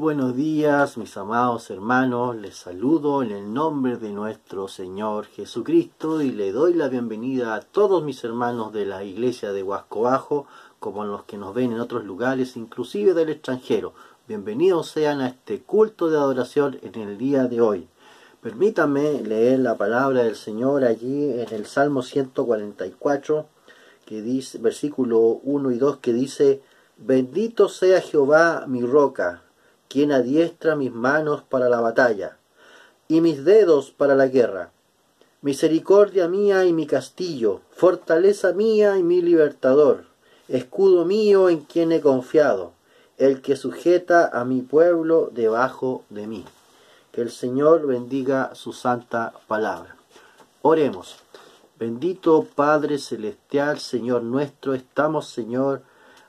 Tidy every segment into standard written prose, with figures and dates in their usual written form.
buenos días, mis amados hermanos. Les saludo en el nombre de nuestro Señor Jesucristo y le doy la bienvenida a todos mis hermanos de la iglesia de Huasco Bajo, como a los que nos ven en otros lugares, inclusive del extranjero. Bienvenidos sean a este culto de adoración en el día de hoy. Permítanme leer la palabra del Señor allí en el Salmo 144, que dice, versículo 1 y 2, que dice: Bendito sea Jehová mi roca, quien adiestra mis manos para la batalla, y mis dedos para la guerra. Misericordia mía y mi castillo, fortaleza mía y mi libertador, escudo mío en quien he confiado, el que sujeta a mi pueblo debajo de mí. Que el Señor bendiga su santa palabra. Oremos. Bendito Padre Celestial, Señor nuestro, estamos, Señor,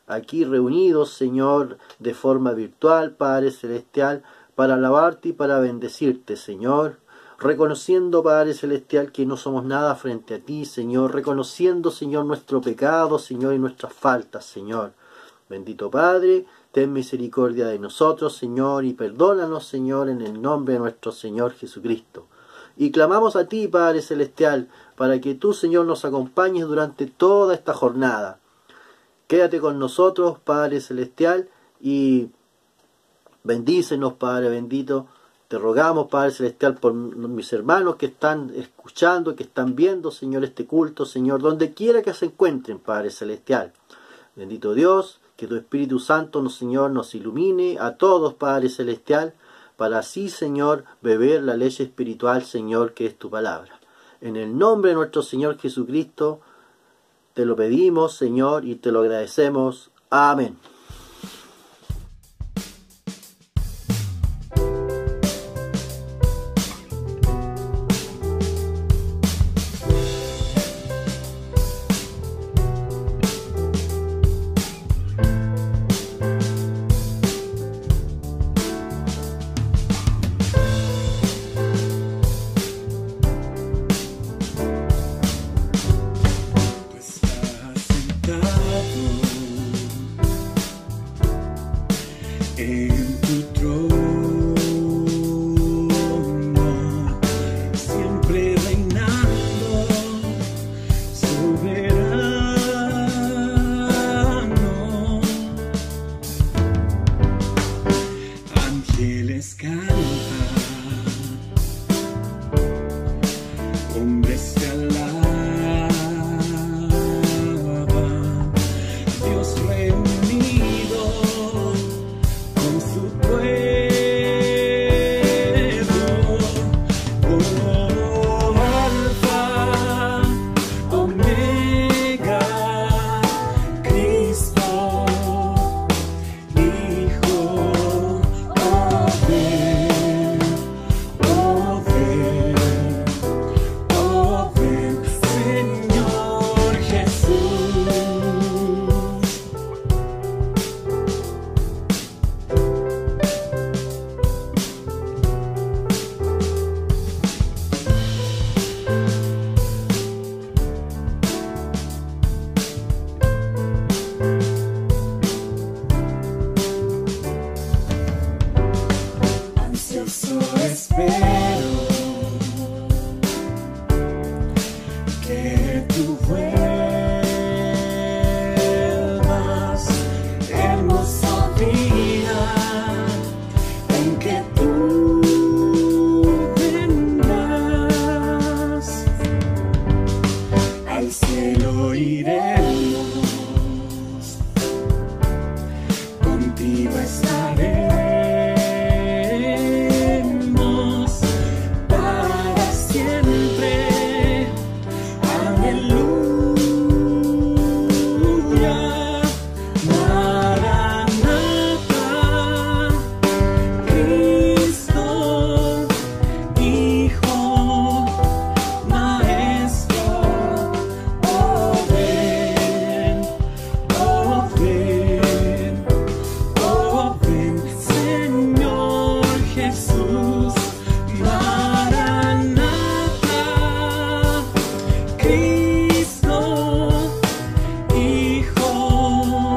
aquí reunidos, Señor, de forma virtual, Padre Celestial, para alabarte y para bendecirte, Señor, reconociendo, Padre Celestial, que no somos nada frente a ti, Señor, reconociendo, Señor, nuestro pecado, Señor, y nuestras faltas, Señor. Bendito Padre, ten misericordia de nosotros, Señor, y perdónanos, Señor, en el nombre de nuestro Señor Jesucristo. Y clamamos a ti, Padre Celestial, para que tú, Señor, nos acompañes durante toda esta jornada. Quédate con nosotros, Padre Celestial, y bendícenos, Padre bendito. Te rogamos, Padre Celestial, por mis hermanos que están escuchando, que están viendo, Señor, este culto, Señor, donde quiera que se encuentren, Padre Celestial. Bendito Dios, que tu Espíritu Santo, Señor, nos ilumine a todos, Padre Celestial, para así, Señor, beber la leche espiritual, Señor, que es tu palabra. En el nombre de nuestro Señor Jesucristo, te lo pedimos, Señor, y te lo agradecemos. Amén. Hijo,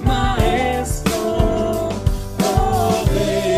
Maestro, oh, ven.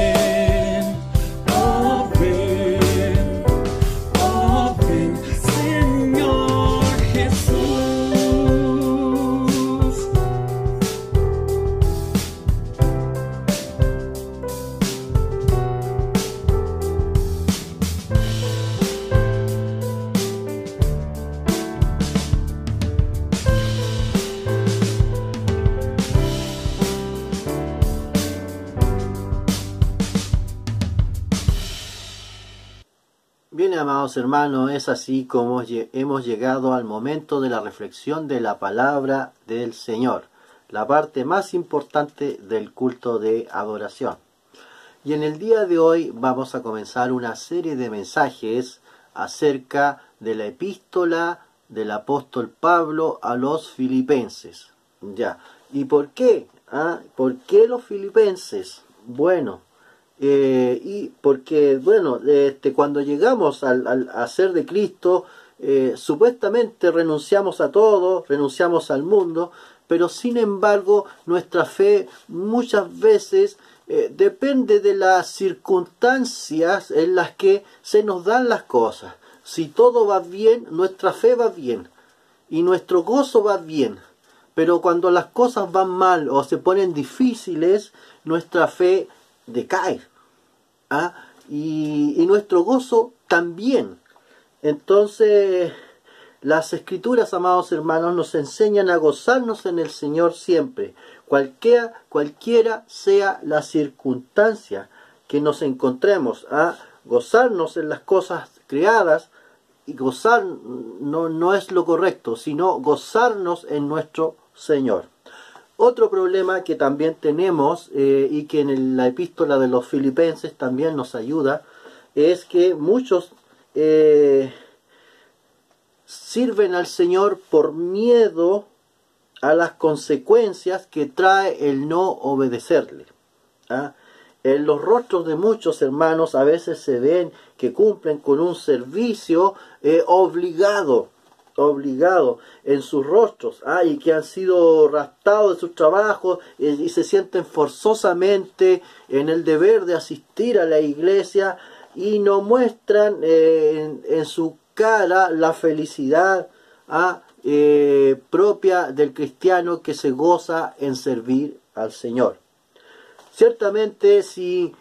Bien, amados hermanos, es así como hemos llegado al momento de la reflexión de la palabra del Señor, la parte más importante del culto de adoración. Y en el día de hoy vamos a comenzar una serie de mensajes acerca de la epístola del apóstol Pablo a los filipenses. Ya. ¿Y por qué? ¿Por qué los filipenses? Bueno, y porque, bueno, cuando llegamos a ser de Cristo, supuestamente renunciamos a todo, renunciamos al mundo, pero sin embargo nuestra fe muchas veces depende de las circunstancias en las que se nos dan las cosas. Si todo va bien, nuestra fe va bien y nuestro gozo va bien. Pero cuando las cosas van mal o se ponen difíciles, nuestra fe decae. Y nuestro gozo también. Entonces, las Escrituras, amados hermanos, nos enseñan a gozarnos en el Señor siempre, cualquiera sea la circunstancia que nos encontremos, a gozarnos en las cosas creadas. Y gozar no es lo correcto, sino gozarnos en nuestro Señor. Otro problema que también tenemos y que en la epístola de los filipenses también nos ayuda, es que muchos sirven al Señor por miedo a las consecuencias que trae el no obedecerle. En los rostros de muchos hermanos a veces se ven que cumplen con un servicio obligado en sus rostros, y que han sido raptados de sus trabajos y se sienten forzosamente en el deber de asistir a la iglesia y no muestran en su cara la felicidad propia del cristiano que se goza en servir al Señor. Ciertamente, si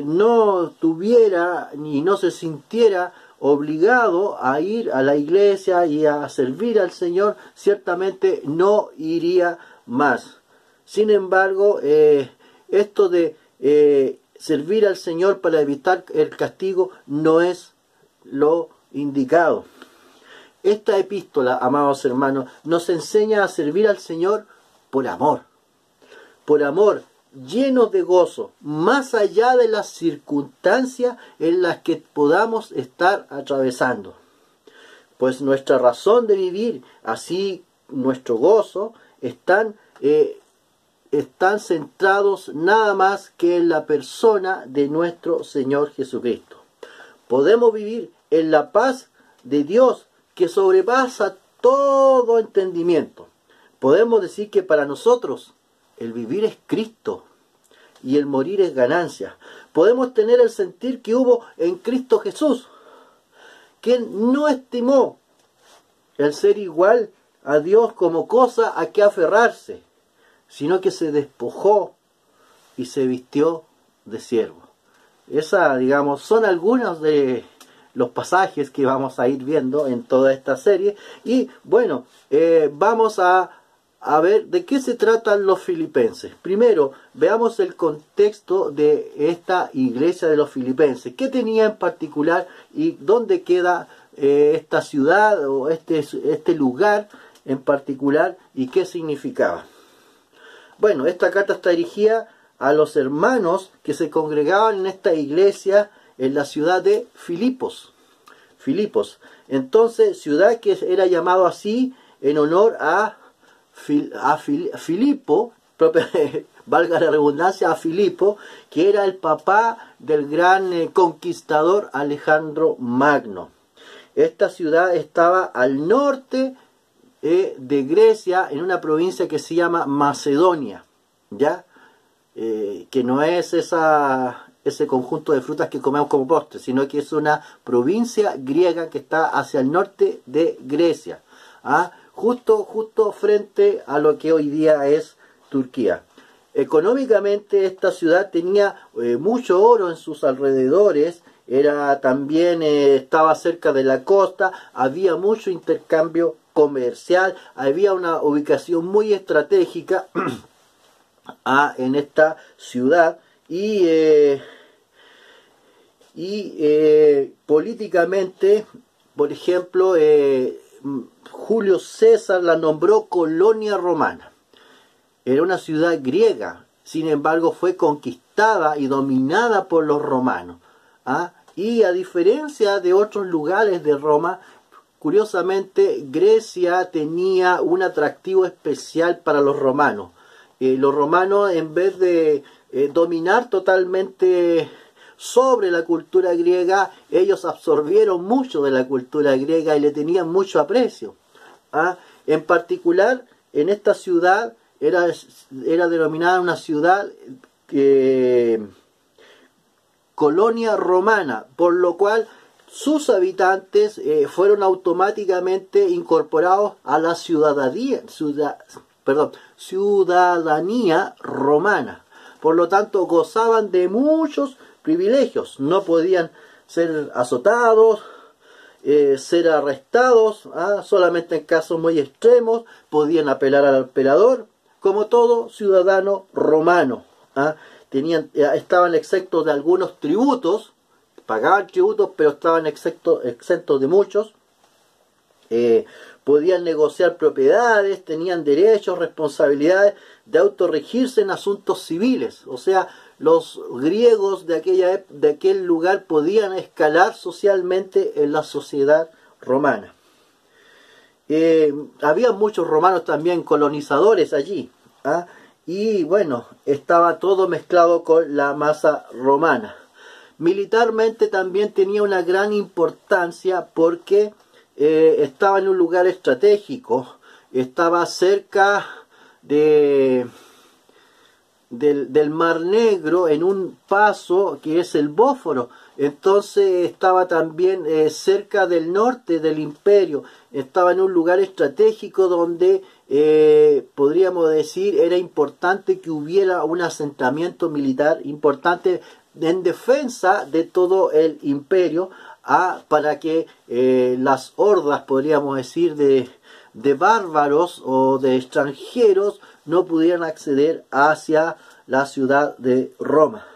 no tuviera ni no se sintiera obligado a ir a la iglesia y a servir al Señor, ciertamente no iría más. Sin embargo, esto de servir al Señor para evitar el castigo no es lo indicado. Esta epístola, amados hermanos, nos enseña a servir al Señor por amor, llenos de gozo, más allá de las circunstancias en las que podamos estar atravesando. Pues nuestra razón de vivir, así nuestro gozo, están centrados nada más que en la persona de nuestro Señor Jesucristo. Podemos vivir en la paz de Dios que sobrepasa todo entendimiento. Podemos decir que para nosotros el vivir es Cristo y el morir es ganancia. Podemos tener el sentir que hubo en Cristo Jesús, quien no estimó el ser igual a Dios como cosa a que aferrarse, sino que se despojó y se vistió de siervo. Digamos, son algunos de los pasajes que vamos a ir viendo en toda esta serie. Y bueno, vamos a ver de qué se tratan los filipenses. Primero, veamos el contexto de esta iglesia de los filipenses. ¿Qué tenía en particular y dónde queda esta ciudad o este lugar en particular y qué significaba? Bueno, esta carta está dirigida a los hermanos que se congregaban en esta iglesia en la ciudad de Filipos. Entonces, ciudad que era llamado así en honor a Filipo, valga la redundancia, a Filipo, que era el papá del gran conquistador Alejandro Magno. Esta ciudad estaba al norte de Grecia, en una provincia que se llama Macedonia, ¿ya? Que no es ese conjunto de frutas que comemos como postre, sino que es una provincia griega que está hacia el norte de Grecia, justo frente a lo que hoy día es Turquía. Económicamente esta ciudad tenía mucho oro en sus alrededores, estaba cerca de la costa, había mucho intercambio comercial, había una ubicación muy estratégica en esta ciudad y y políticamente, por ejemplo, Julio César la nombró colonia romana. Era una ciudad griega, sin embargo fue conquistada y dominada por los romanos. ¿Ah? Y a diferencia de otros lugares de Roma, curiosamente Grecia tenía un atractivo especial para los romanos. Los romanos, en vez de dominar totalmente sobre la cultura griega, ellos absorbieron mucho de la cultura griega y le tenían mucho aprecio. ¿Ah? En particular, en esta ciudad era denominada una ciudad colonia romana, por lo cual sus habitantes fueron automáticamente incorporados a la ciudadanía romana. Por lo tanto, gozaban de muchos privilegios. No podían ser azotados, ser arrestados, solamente en casos muy extremos podían apelar al emperador, como todo ciudadano romano. Estaban exentos de algunos tributos, pagaban tributos, pero estaban exentos de muchos. Podían negociar propiedades, tenían derechos, responsabilidades de autorregirse en asuntos civiles. O sea, los griegos de aquel lugar podían escalar socialmente en la sociedad romana. Había muchos romanos también colonizadores allí. Y bueno, estaba todo mezclado con la masa romana. Militarmente también tenía una gran importancia porque estaba en un lugar estratégico, estaba cerca del Mar Negro, en un paso que es el Bósforo. Entonces estaba también cerca del norte del imperio, estaba en un lugar estratégico donde podríamos decir era importante que hubiera un asentamiento militar importante en defensa de todo el imperio, para que las hordas, podríamos decir, de bárbaros o de extranjeros no pudieran acceder hacia la ciudad de Roma.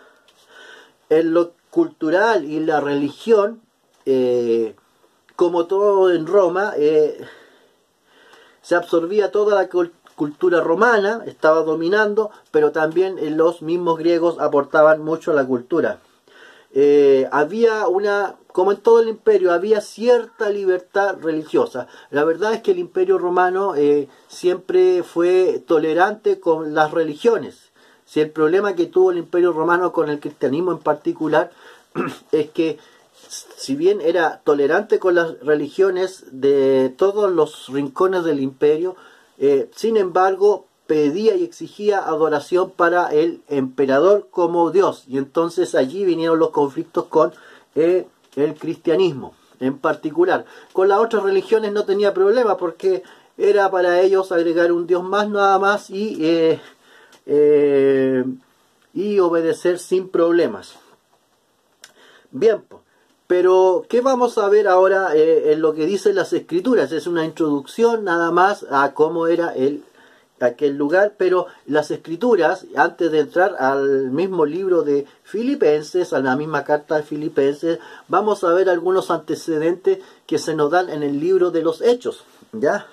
En lo cultural y la religión, como todo en Roma, se absorbía toda la cultura romana, estaba dominando, pero también los mismos griegos aportaban mucho a la cultura. Como en todo el imperio, había cierta libertad religiosa. La verdad es que el imperio romano siempre fue tolerante con las religiones. Si el problema que tuvo el imperio romano con el cristianismo en particular es que, si bien era tolerante con las religiones de todos los rincones del imperio, sin embargo pedía y exigía adoración para el emperador como Dios, y entonces allí vinieron los conflictos con el cristianismo en particular. Con las otras religiones no tenía problema porque era para ellos agregar un Dios más nada más y obedecer sin problemas. Bien, pero ¿qué vamos a ver ahora en lo que dicen las Escrituras? Es una introducción nada más a cómo era aquel lugar, pero las Escrituras, antes de entrar al mismo libro de Filipenses, a la misma carta de Filipenses, vamos a ver algunos antecedentes que se nos dan en el libro de los Hechos, ¿ya?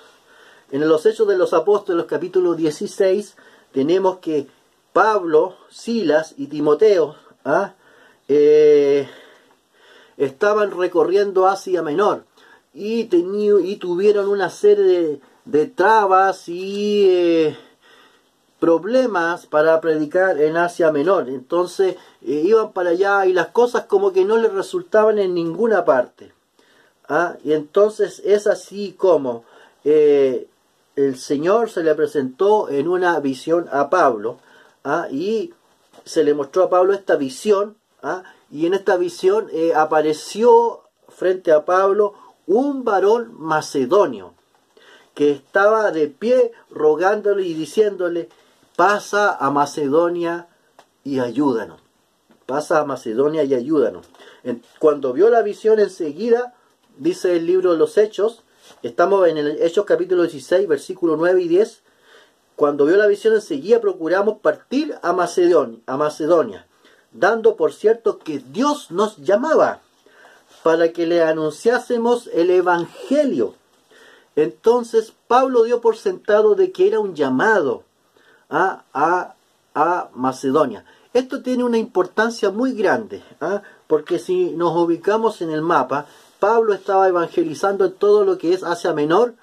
En los Hechos de los Apóstoles, capítulo 16, tenemos que Pablo, Silas y Timoteo estaban recorriendo Asia Menor y tuvieron una serie de trabas y problemas para predicar en Asia Menor. Entonces iban para allá y las cosas como que no les resultaban en ninguna parte. Y entonces es así como el Señor se le presentó en una visión a Pablo, y se le mostró a Pablo esta visión, y en esta visión apareció frente a Pablo un varón macedonio que estaba de pie rogándole y diciéndole: pasa a Macedonia y ayúdanos. Pasa a Macedonia y ayúdanos. Cuando vio la visión enseguida, dice el libro de los Hechos, estamos en el Hechos capítulo 16, versículos 9 y 10, cuando vio la visión enseguida procuramos partir a Macedonia. dando por cierto que Dios nos llamaba para que le anunciásemos el Evangelio. Entonces Pablo dio por sentado de que era un llamado a Macedonia. Esto tiene una importancia muy grande, porque si nos ubicamos en el mapa, Pablo estaba evangelizando en todo lo que es Asia Menor,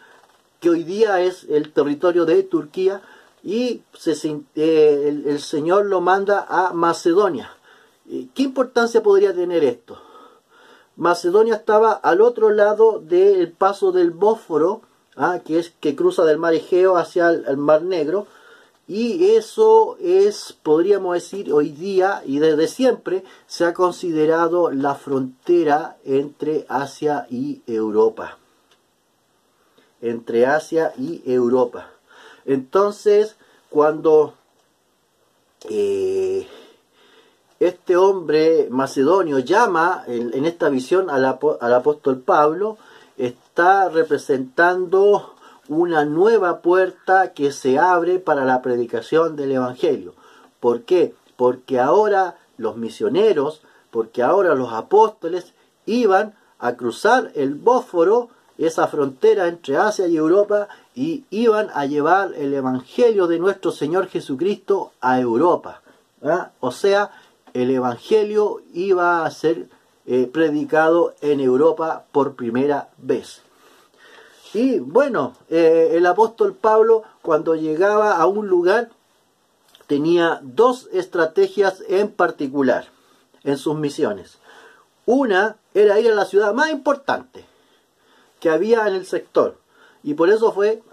que hoy día es el territorio de Turquía, y el Señor lo manda a Macedonia. ¿Qué importancia podría tener esto? Macedonia estaba al otro lado del paso del Bósforo, que cruza del mar Egeo hacia el mar Negro, y eso es, podríamos decir, hoy día y desde siempre se ha considerado la frontera entre Asia y Europa. Entre Asia y Europa. Entonces, cuando este hombre macedonio llama en esta visión al apóstol Pablo, está representando una nueva puerta que se abre para la predicación del Evangelio. ¿Por qué? Porque ahora los misioneros, porque ahora los apóstoles iban a cruzar el Bósforo, esa frontera entre Asia y Europa, y iban a llevar el Evangelio de nuestro Señor Jesucristo a Europa. O sea, el Evangelio iba a ser predicado en Europa por primera vez. Y bueno, el apóstol Pablo, cuando llegaba a un lugar, tenía dos estrategias en particular en sus misiones. Una era ir a la ciudad más importante que había en el sector, y por eso fue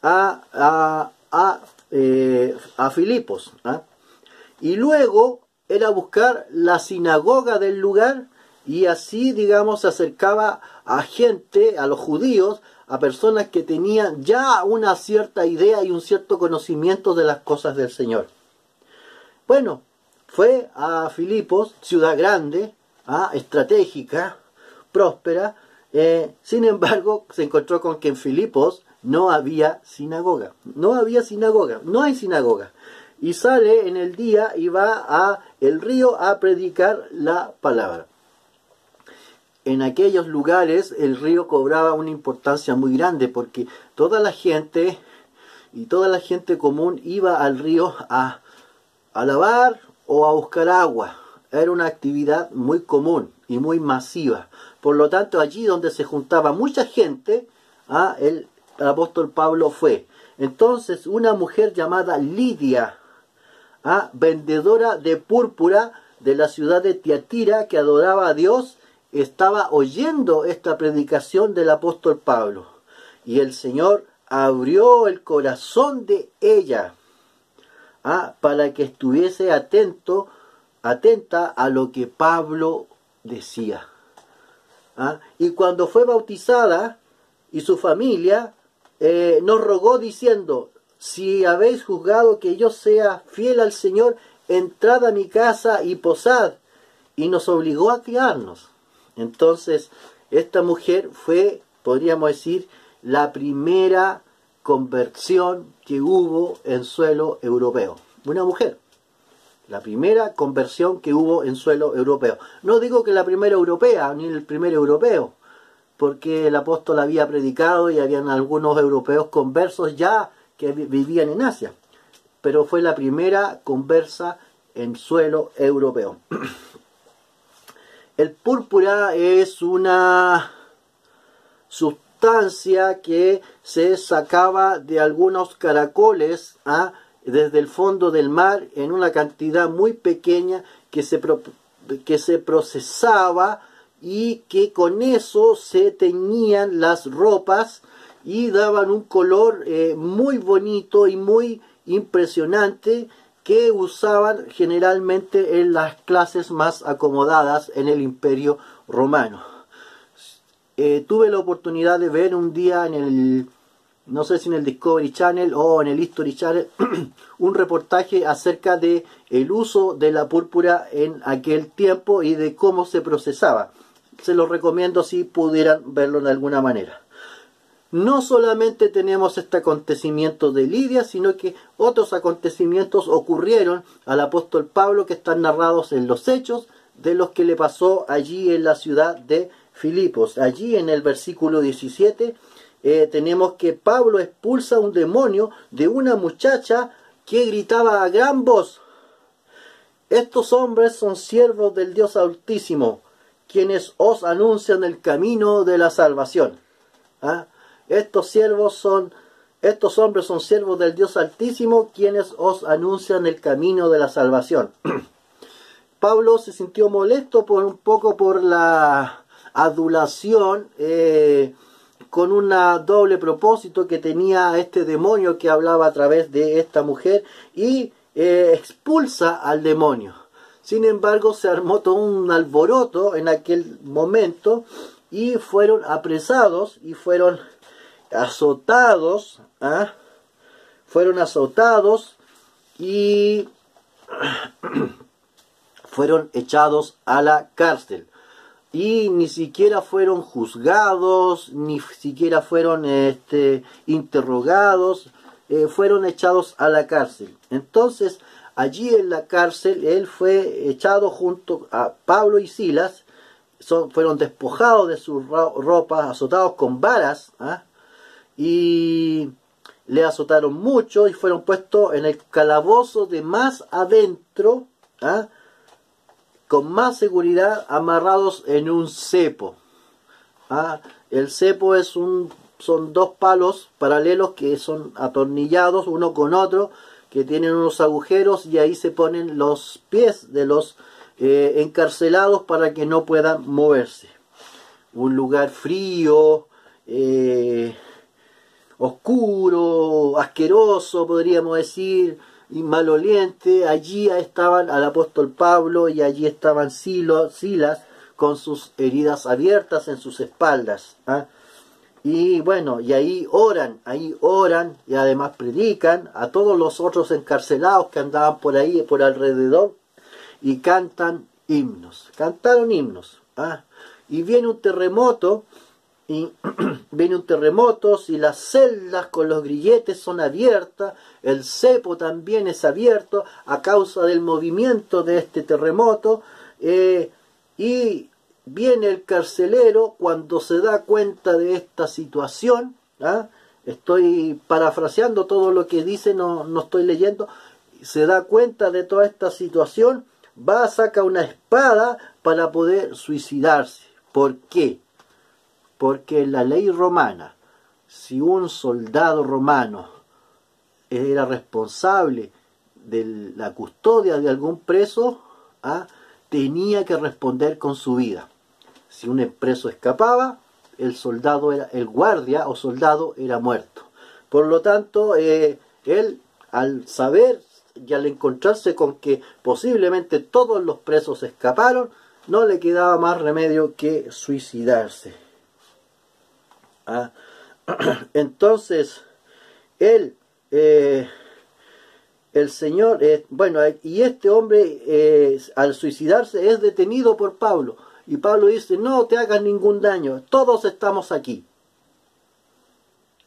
a Filipos. Y luego era buscar la sinagoga del lugar, y así, digamos, se acercaba a gente, a los judíos, a personas que tenían ya una cierta idea y un cierto conocimiento de las cosas del Señor. Bueno, fue a Filipos, ciudad grande, estratégica, próspera. Sin embargo, se encontró con que en Filipos no había sinagoga. No había sinagoga, no hay sinagoga. Y sale en el día y va a el río a predicar la palabra. En aquellos lugares el río cobraba una importancia muy grande, porque toda la gente común iba al río a lavar o a buscar agua. Era una actividad muy común y muy masiva. Por lo tanto, allí donde se juntaba mucha gente, el apóstol Pablo fue. Entonces, una mujer llamada Lidia, vendedora de púrpura de la ciudad de Tiatira, que adoraba a Dios, estaba oyendo esta predicación del apóstol Pablo. Y el Señor abrió el corazón de ella para que estuviese atenta a lo que Pablo decía. Y cuando fue bautizada, y su familia nos rogó diciendo: si habéis juzgado que yo sea fiel al Señor, entrad a mi casa y posad. Y nos obligó a criarnos. Entonces, esta mujer fue, podríamos decir, la primera conversión que hubo en suelo europeo. Una mujer. La primera conversión que hubo en suelo europeo. No digo que la primera europea, ni el primer europeo, porque el apóstol había predicado y habían algunos europeos conversos ya que vivían en Asia. Pero fue la primera conversa en suelo europeo. El púrpura es una sustancia que se sacaba de algunos caracoles desde el fondo del mar en una cantidad muy pequeña que se procesaba, y que con eso se teñían las ropas y daban un color muy bonito y muy impresionante, que usaban generalmente en las clases más acomodadas en el Imperio Romano. Tuve la oportunidad de ver un día no sé si en el Discovery Channel o en el History Channel, un reportaje acerca de el uso de la púrpura en aquel tiempo y de cómo se procesaba. Se los recomiendo si pudieran verlo de alguna manera. no solamente tenemos este acontecimiento de Lidia, sino que otros acontecimientos ocurrieron al apóstol Pablo que están narrados en los Hechos, de los que le pasó allí en la ciudad de Filipos. Allí en el versículo 17 tenemos que Pablo expulsa un demonio de una muchacha que gritaba a gran voz: estos hombres son siervos del Dios Altísimo, quienes os anuncian el camino de la salvación. ¿Ah? Estos hombres son siervos del Dios Altísimo, quienes os anuncian el camino de la salvación. Pablo se sintió molesto un poco por la adulación, con un doble propósito que tenía este demonio que hablaba a través de esta mujer, y expulsa al demonio. Sin embargo, se armó todo un alboroto en aquel momento y fueron apresados y fueron azotados, fueron azotados y fueron echados a la cárcel. Y ni siquiera fueron juzgados, ni siquiera fueron interrogados, fueron echados a la cárcel. Entonces, allí en la cárcel, él fue echado junto a Pablo y Silas, fueron despojados de sus ropas, azotados con varas, y le azotaron mucho y fueron puestos en el calabozo de más adentro, con más seguridad, amarrados en un cepo. El cepo son dos palos paralelos que son atornillados uno con otro, que tienen unos agujeros, y ahí se ponen los pies de los encarcelados para que no puedan moverse. Un lugar frío, oscuro, asqueroso, podríamos decir, y maloliente. Allí estaban al apóstol Pablo y allí estaban Silas con sus heridas abiertas en sus espaldas. Y bueno, y ahí oran y además predican a todos los otros encarcelados que andaban por ahí, por alrededor, y cantaron himnos. Y viene un terremoto, y las celdas con los grilletes son abiertas, el cepo también es abierto a causa del movimiento de este terremoto, y viene el carcelero cuando se da cuenta de esta situación. Estoy parafraseando todo lo que dice, no estoy leyendo. Se da cuenta de toda esta situación, va a sacar una espada para poder suicidarse. ¿Por qué? Porque en la ley romana, si un soldado romano era responsable de la custodia de algún preso, tenía que responder con su vida. Si un preso escapaba, el guardia o soldado era muerto. Por lo tanto, él, al saber y al encontrarse con que posiblemente todos los presos escaparon, no le quedaba más remedio que suicidarse. Entonces, el Señor, y este hombre al suicidarse es detenido por Pablo. Y Pablo dice: no te hagas ningún daño, todos estamos aquí.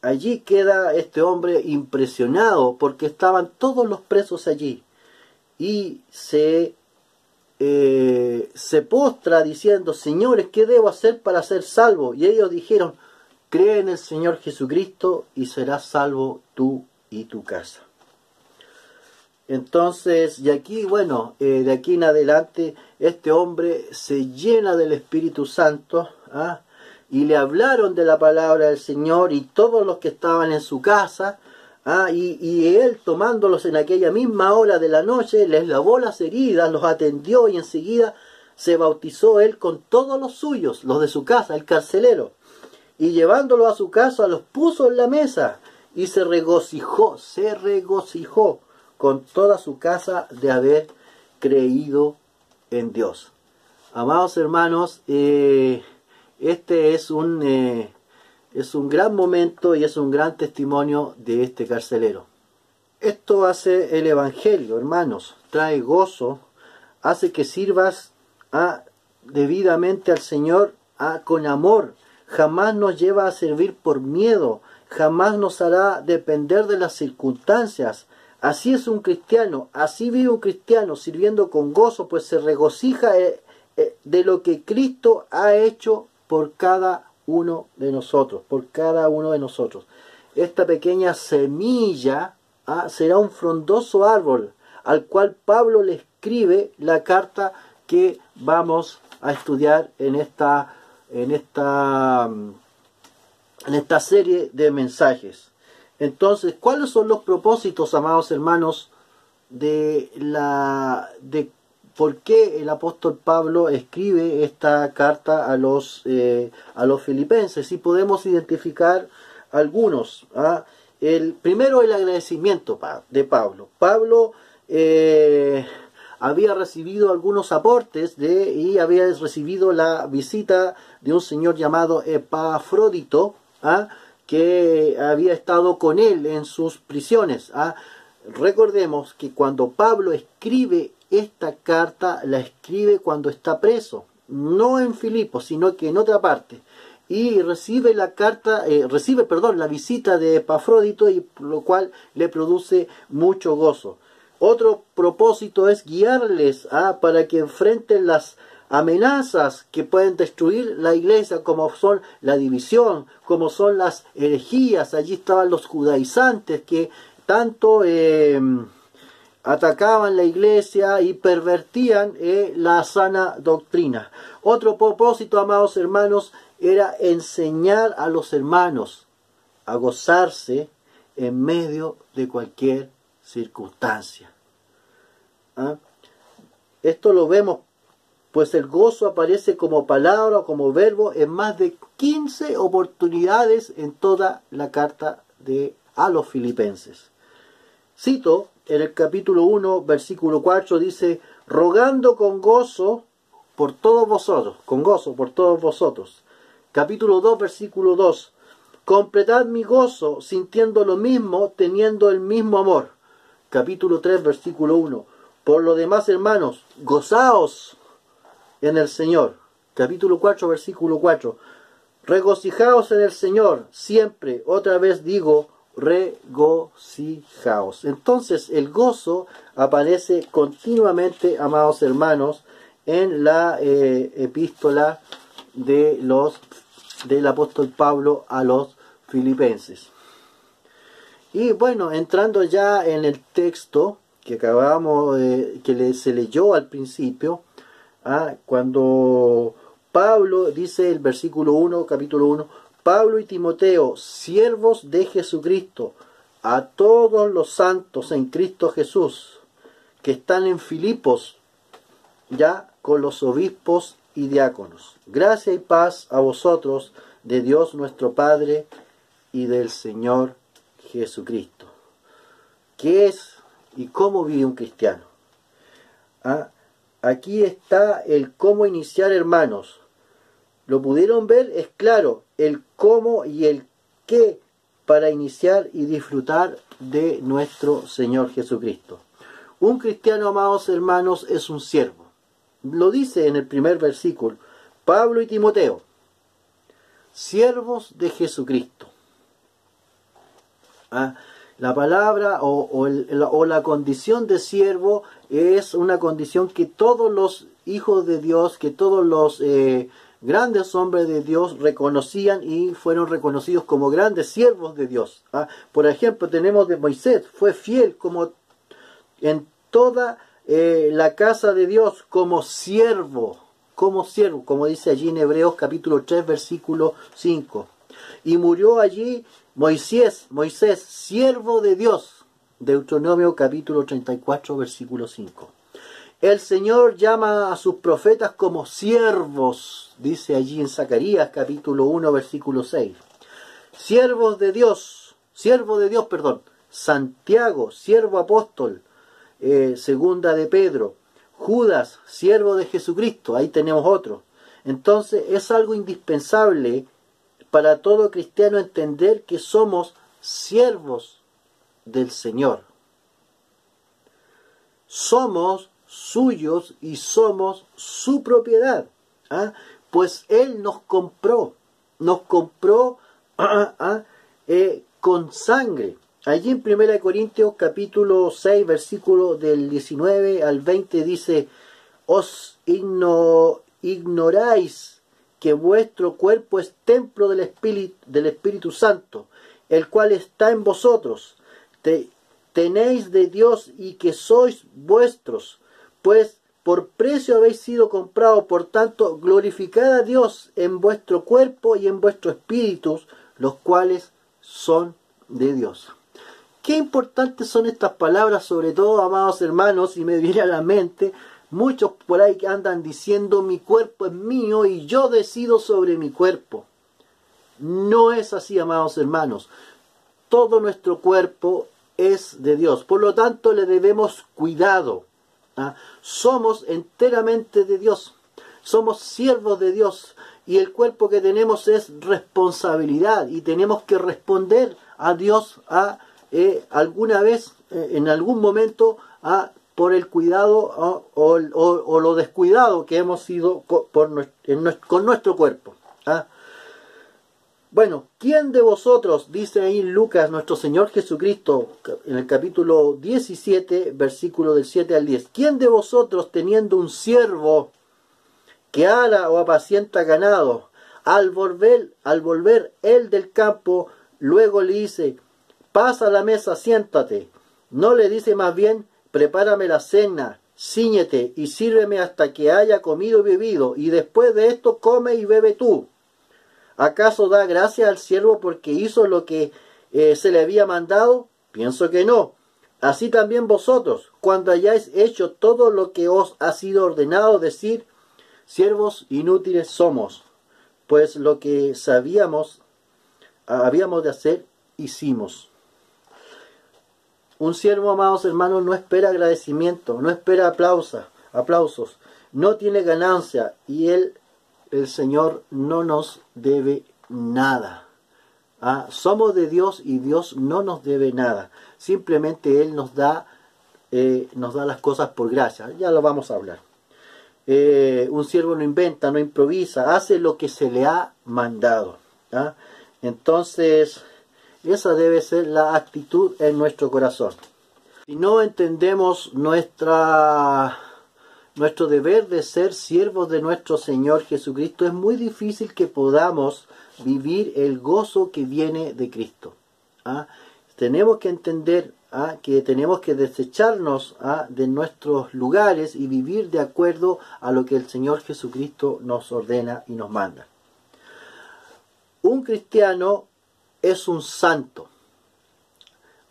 Allí queda este hombre impresionado porque estaban todos los presos allí. Y se postra diciendo: señores, ¿qué debo hacer para ser salvo? Y ellos dijeron: cree en el Señor Jesucristo y serás salvo tú y tu casa. Entonces, y aquí, de aquí en adelante, este hombre se llena del Espíritu Santo, y le hablaron de la palabra del Señor, y todos los que estaban en su casa, y él, tomándolos en aquella misma hora de la noche, les lavó las heridas, los atendió, y enseguida se bautizó él con todos los suyos, los de su casa, el carcelero, y llevándolo a su casa los puso en la mesa, y se regocijó con toda su casa de haber creído en Dios. Amados hermanos, este es un gran momento y es un gran testimonio de este carcelero. Esto hace el Evangelio, hermanos, trae gozo, hace que sirvas debidamente al Señor con amor. jamás nos lleva a servir por miedo, jamás nos hará depender de las circunstancias. Así es un cristiano, así vive un cristiano, sirviendo con gozo, pues se regocija de lo que Cristo ha hecho por cada uno de nosotros, por cada uno de nosotros. Esta pequeña semilla será un frondoso árbol al cual Pablo le escribe la carta que vamos a estudiar en esta serie de mensajes. Entonces, ¿cuáles son los propósitos, amados hermanos, de por qué el apóstol Pablo escribe esta carta a los filipenses? Y podemos identificar algunos. El primero, el agradecimiento de Pablo. Pablo había recibido algunos aportes y había recibido la visita de un señor llamado Epafrodito, que había estado con él en sus prisiones. Recordemos que cuando Pablo escribe esta carta, la escribe cuando está preso, no en Filipos, sino que en otra parte. Y recibe la visita de Epafrodito, y lo cual le produce mucho gozo. Otro propósito es guiarles para que enfrenten las amenazas que pueden destruir la iglesia, como son la división, como son las herejías. Allí estaban los judaizantes que tanto atacaban la iglesia y pervertían la sana doctrina. Otro propósito, amados hermanos, era enseñar a los hermanos a gozarse en medio de cualquier circunstancia. Esto lo vemos, pues el gozo aparece como palabra o como verbo en más de 15 oportunidades en toda la carta a los filipenses. Cito, en el capítulo 1, versículo 4, dice: rogando con gozo por todos vosotros, con gozo por todos vosotros. Capítulo 2, versículo 2, completad mi gozo sintiendo lo mismo, teniendo el mismo amor. Capítulo 3, versículo 1, por lo demás, hermanos, gozaos en el Señor. Capítulo 4, versículo 4, regocijaos en el Señor siempre. Otra vez digo, regocijaos. Entonces el gozo aparece continuamente, amados hermanos, en la epístola del apóstol Pablo a los filipenses. Y bueno, entrando ya en el texto que se leyó al principio, cuando Pablo dice el versículo 1, capítulo 1, Pablo y Timoteo, siervos de Jesucristo, a todos los santos en Cristo Jesús, que están en Filipos, ya con los obispos y diáconos. Gracia y paz a vosotros, de Dios nuestro Padre y del Señor Jesucristo. ¿Qué es y cómo vive un cristiano? Aquí está el cómo iniciar, hermanos. ¿Lo pudieron ver? Es claro, el cómo y el qué para iniciar y disfrutar de nuestro Señor Jesucristo. Un cristiano, amados hermanos, es un siervo. Lo dice en el primer versículo, Pablo y Timoteo, siervos de Jesucristo. La palabra o la condición de siervo es una condición que todos los hijos de Dios, que todos los grandes hombres de Dios reconocían y fueron reconocidos como grandes siervos de Dios. Por ejemplo, tenemos de Moisés, fue fiel como en toda la casa de Dios, como siervo, como dice allí en Hebreos capítulo 3, versículo 5. Y murió allí Moisés, siervo de Dios, Deuteronomio capítulo 34, versículo 5. El Señor llama a sus profetas como siervos, dice allí en Zacarías capítulo 1, versículo 6. Siervo de Dios, Santiago, siervo apóstol, segunda de Pedro, Judas, siervo de Jesucristo, ahí tenemos otro. Entonces es algo indispensable para todo cristiano entender que somos siervos del Señor. Somos suyos y somos su propiedad, pues Él nos compró. nos compró con sangre. Allí en 1 Corintios capítulo 6, versículo del 19 al 20 dice: os ignoráis que vuestro cuerpo es templo del Espíritu Santo, el cual está en vosotros. Tenéis de Dios y que sois vuestros, pues por precio habéis sido comprados. Por tanto, glorificad a Dios en vuestro cuerpo y en vuestro espíritu, los cuales son de Dios. Qué importantes son estas palabras, sobre todo, amados hermanos, y me viene a la mente, muchos por ahí que andan diciendo: mi cuerpo es mío y yo decido sobre mi cuerpo. No es así, amados hermanos. Todo nuestro cuerpo es de Dios, por lo tanto le debemos cuidado. Somos enteramente de Dios, somos siervos de Dios, y el cuerpo que tenemos es responsabilidad, y tenemos que responder a Dios alguna vez, en algún momento, por el cuidado o lo descuidado que hemos sido con nuestro cuerpo. Bueno, ¿quién de vosotros, dice ahí Lucas, nuestro Señor Jesucristo, en el capítulo 17, versículo del 7 al 10, quién de vosotros, teniendo un siervo que ara o apacienta ganado, al volver él del campo, luego le dice: pasa a la mesa, siéntate? ¿No le dice más bien: prepárame la cena, cíñete y sírveme hasta que haya comido y bebido, y después de esto come y bebe tú? ¿Acaso da gracias al siervo porque hizo lo que se le había mandado? Pienso que no. Así también vosotros, cuando hayáis hecho todo lo que os ha sido ordenado, decir: siervos inútiles somos, pues lo que habíamos de hacer, hicimos. Un siervo, amados hermanos, no espera agradecimiento, no espera aplausos, no tiene ganancia, y el Señor no nos debe nada. Somos de Dios y Dios no nos debe nada. Simplemente Él nos da las cosas por gracia. Ya lo vamos a hablar. Un siervo no inventa, no improvisa, hace lo que se le ha mandado. Entonces, esa debe ser la actitud en nuestro corazón. Si no entendemos nuestro deber de ser siervos de nuestro Señor Jesucristo, es muy difícil que podamos vivir el gozo que viene de Cristo. Tenemos que entender que tenemos que desecharnos de nuestros lugares y vivir de acuerdo a lo que el Señor Jesucristo nos ordena y nos manda. Un cristiano es un santo.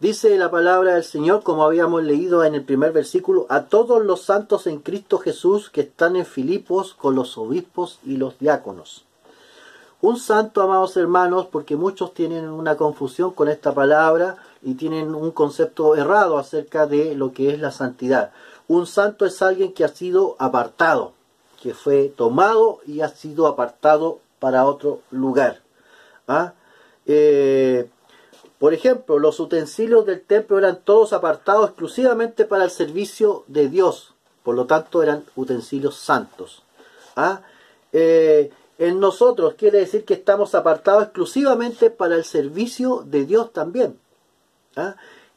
Dice la palabra del Señor, como habíamos leído en el primer versículo: a todos los santos en Cristo Jesús que están en Filipos con los obispos y los diáconos. Un santo, amados hermanos, porque muchos tienen una confusión con esta palabra y tienen un concepto errado acerca de lo que es la santidad. Un santo es alguien que ha sido apartado, que fue tomado y ha sido apartado para otro lugar. Por ejemplo, los utensilios del templo eran todos apartados exclusivamente para el servicio de Dios. Por lo tanto, eran utensilios santos. En nosotros quiere decir que estamos apartados exclusivamente para el servicio de Dios también.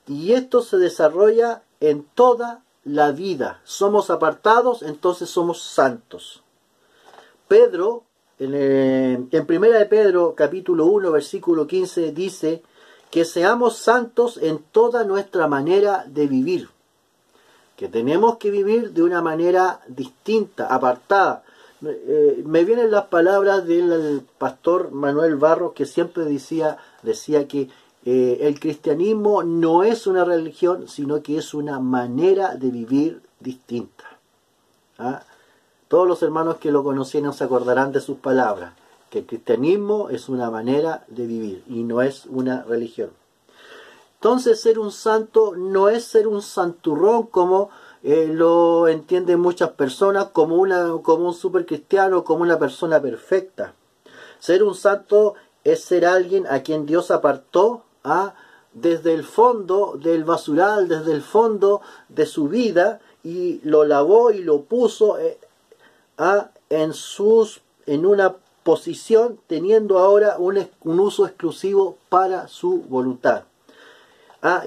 Y esto se desarrolla en toda la vida. Somos apartados, entonces somos santos. Pedro, en primera de Pedro, capítulo 1, versículo 15, dice que seamos santos en toda nuestra manera de vivir. Que tenemos que vivir de una manera distinta, apartada. Me vienen las palabras del pastor Manuel Barros, que siempre decía que el cristianismo no es una religión, sino que es una manera de vivir distinta. Todos los hermanos que lo conocieron se acordarán de sus palabras, que el cristianismo es una manera de vivir y no es una religión. Entonces, ser un santo no es ser un santurrón como lo entienden muchas personas, como un super cristiano, como una persona perfecta. Ser un santo es ser alguien a quien Dios apartó desde el fondo del basural, desde el fondo de su vida, y lo lavó y lo puso en una posición, teniendo ahora un uso exclusivo para su voluntad.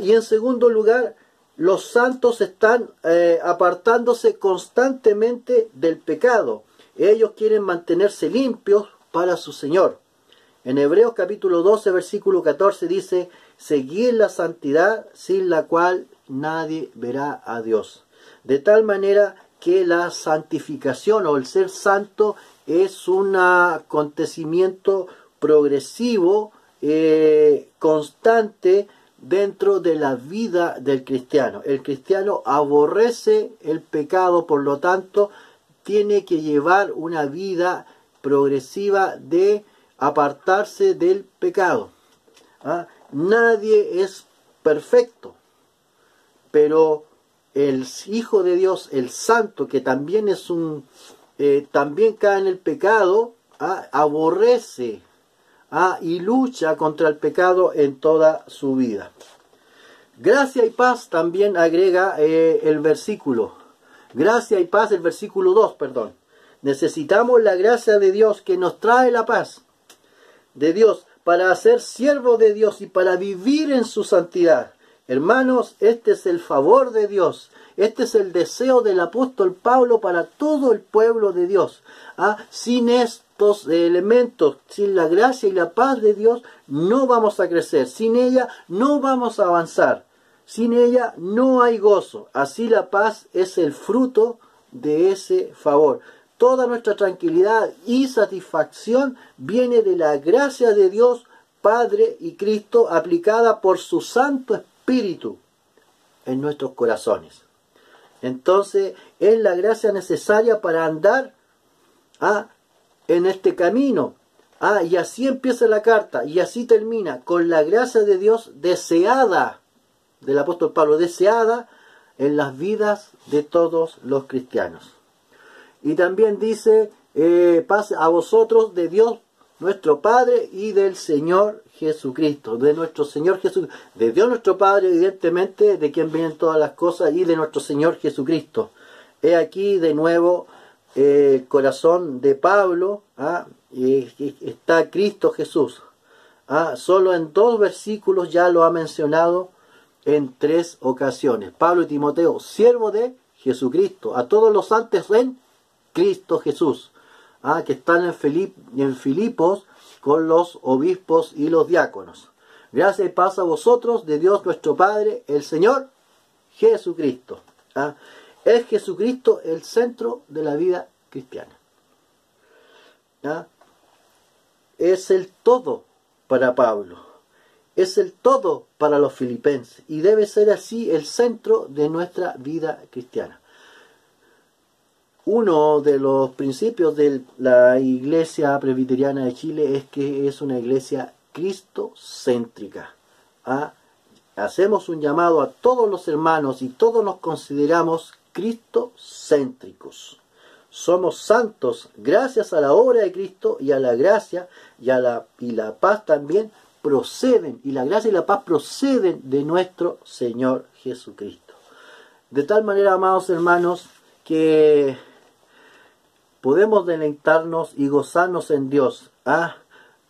Y en segundo lugar, los santos están apartándose constantemente del pecado. Ellos quieren mantenerse limpios para su Señor. En Hebreos capítulo 12, versículo 14 dice: seguir la santidad sin la cual nadie verá a Dios. De tal manera que la santificación o el ser santo es un acontecimiento progresivo, constante dentro de la vida del cristiano. El cristiano aborrece el pecado, por lo tanto, tiene que llevar una vida progresiva de apartarse del pecado. Nadie es perfecto, pero el Hijo de Dios, el Santo, que también es también cae en el pecado, aborrece y lucha contra el pecado en toda su vida. Gracia y paz también agrega el versículo. Gracia y paz, el versículo 2, perdón. Necesitamos la gracia de Dios que nos trae la paz de Dios para ser siervos de Dios y para vivir en su santidad. Hermanos, este es el favor de Dios. Este es el deseo del apóstol Pablo para todo el pueblo de Dios. Sin estos elementos, sin la gracia y la paz de Dios, no vamos a crecer. Sin ella no vamos a avanzar. Sin ella no hay gozo. Así la paz es el fruto de ese favor. Toda nuestra tranquilidad y satisfacción viene de la gracia de Dios, Padre y Cristo, aplicada por su Santo Espíritu en nuestros corazones. Entonces, es la gracia necesaria para andar en este camino. Y así empieza la carta, y así termina, con la gracia de Dios deseada, del apóstol Pablo, deseada en las vidas de todos los cristianos. Y también dice, paz a vosotros de Dios nuestro Padre y del Señor Jesucristo, de nuestro Señor Jesucristo, de Dios nuestro Padre, evidentemente, de quien vienen todas las cosas, y de nuestro Señor Jesucristo. He aquí de nuevo el corazón de Pablo, está Cristo Jesús. Solo en 2 versículos ya lo ha mencionado en 3 ocasiones. Pablo y Timoteo, siervo de Jesucristo, a todos los santos en Cristo Jesús, que están en Filipos con los obispos y los diáconos. Gracia y paz a vosotros de Dios nuestro Padre, el Señor Jesucristo. Es Jesucristo el centro de la vida cristiana. Es el todo para Pablo. Es el todo para los filipenses. Y debe ser así el centro de nuestra vida cristiana. Uno de los principios de la Iglesia Presbiteriana de Chile es que es una iglesia cristocéntrica. Hacemos un llamado a todos los hermanos y todos nos consideramos cristocéntricos. Somos santos gracias a la obra de Cristo, y a la gracia y la paz también proceden, y la gracia y la paz proceden de nuestro Señor Jesucristo. De tal manera, amados hermanos, que podemos deleitarnos y gozarnos en Dios.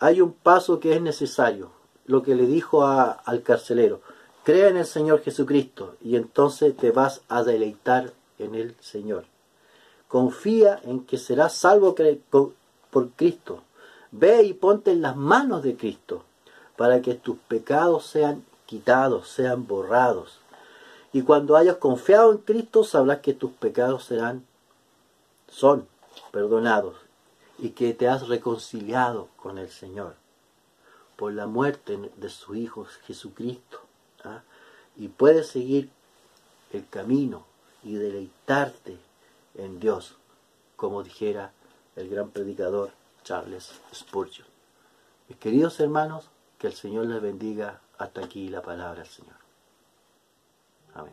Hay un paso que es necesario, lo que le dijo al carcelero: crea en el Señor Jesucristo, y entonces te vas a deleitar en el Señor. Confía en que serás salvo por Cristo. Ve y ponte en las manos de Cristo, para que tus pecados sean quitados, sean borrados. Y cuando hayas confiado en Cristo, sabrás que tus pecados son perdonados, y que te has reconciliado con el Señor por la muerte de su Hijo Jesucristo. Y puedes seguir el camino y deleitarte en Dios, como dijera el gran predicador Charles Spurgeon. Mis queridos hermanos, que el Señor les bendiga. Hasta aquí la palabra del Señor. Amén.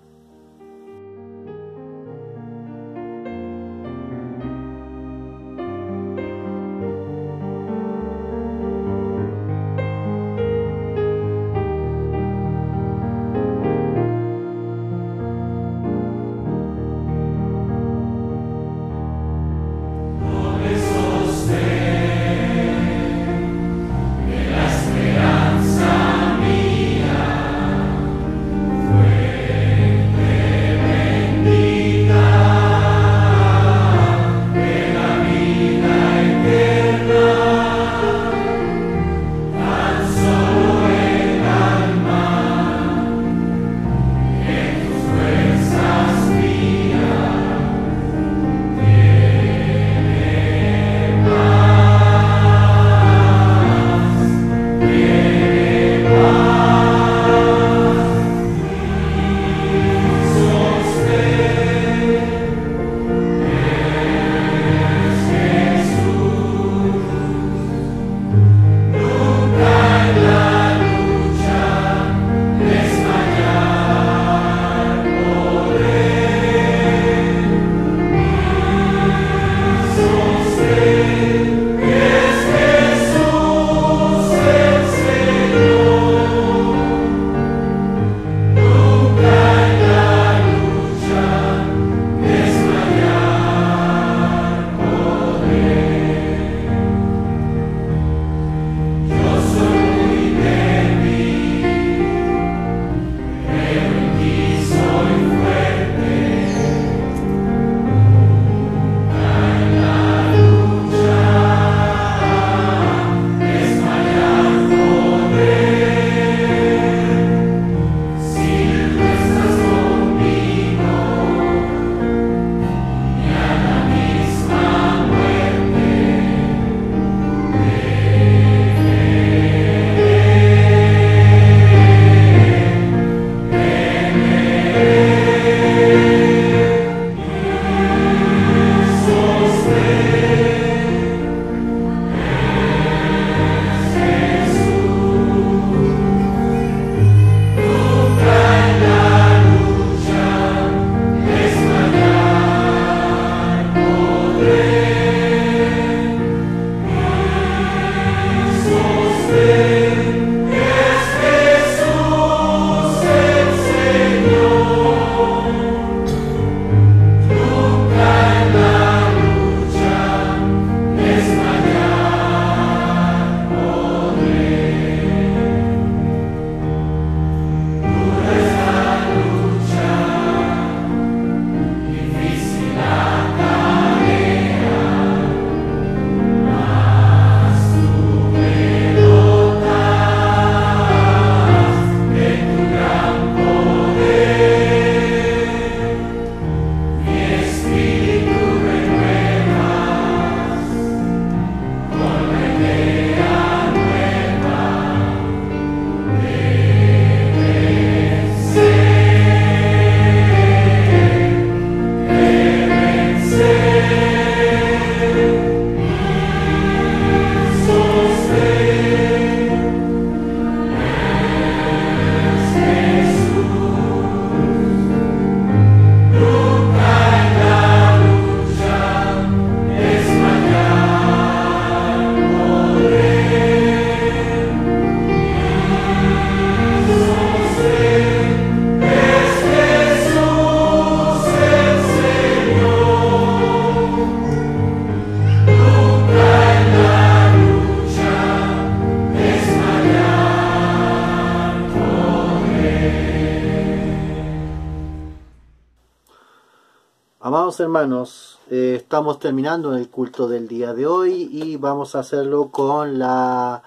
Amados hermanos, estamos terminando el culto del día de hoy y vamos a hacerlo con la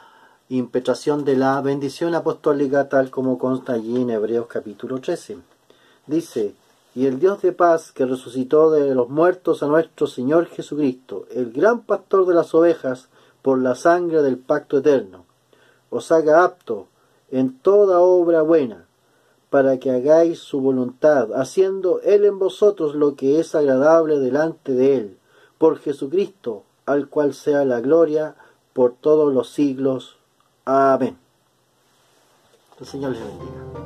impetración de la bendición apostólica tal como consta allí en Hebreos capítulo 13. Dice: y el Dios de paz, que resucitó de los muertos a nuestro Señor Jesucristo, el gran pastor de las ovejas, por la sangre del pacto eterno, os haga apto en toda obra buena, para que hagáis su voluntad, haciendo Él en vosotros lo que es agradable delante de Él, por Jesucristo, al cual sea la gloria por todos los siglos. Amén. El Señor les bendiga.